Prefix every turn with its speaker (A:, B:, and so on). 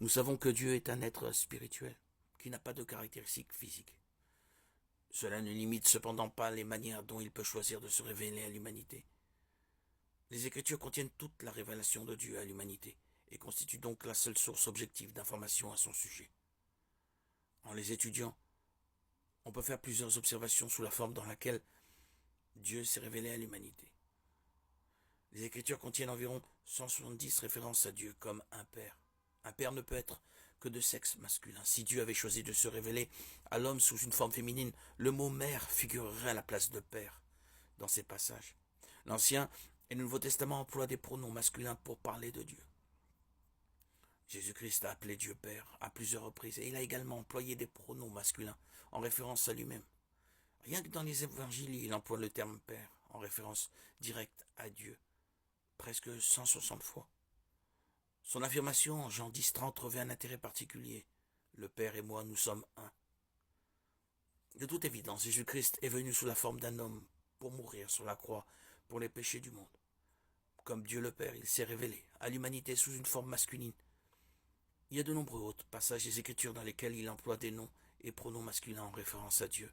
A: Nous savons que Dieu est un être spirituel, qui n'a pas de caractéristiques physiques. Cela ne limite cependant pas les manières dont il peut choisir de se révéler à l'humanité. Les Écritures contiennent toute la révélation de Dieu à l'humanité, et constituent donc la seule source objective d'information à son sujet. En les étudiant, on peut faire plusieurs observations sous la forme dans laquelle Dieu s'est révélé à l'humanité. Les Écritures contiennent environ 170 références à Dieu comme un père. Un père ne peut être que de sexe masculin. Si Dieu avait choisi de se révéler à l'homme sous une forme féminine, le mot mère figurerait à la place de père dans ces passages. L'Ancien et le Nouveau Testament emploient des pronoms masculins pour parler de Dieu. Jésus-Christ a appelé Dieu Père à plusieurs reprises et il a également employé des pronoms masculins en référence à lui-même. Rien que dans les évangiles, il emploie le terme Père en référence directe à Dieu, presque 160 fois. Son affirmation en Jean 10:30 revêt un intérêt particulier. Le Père et moi, nous sommes un. De toute évidence, Jésus-Christ est venu sous la forme d'un homme pour mourir sur la croix pour les péchés du monde. Comme Dieu le Père, il s'est révélé à l'humanité sous une forme masculine. Il y a de nombreux autres passages des Écritures dans lesquels il emploie des noms et pronoms masculins en référence à Dieu.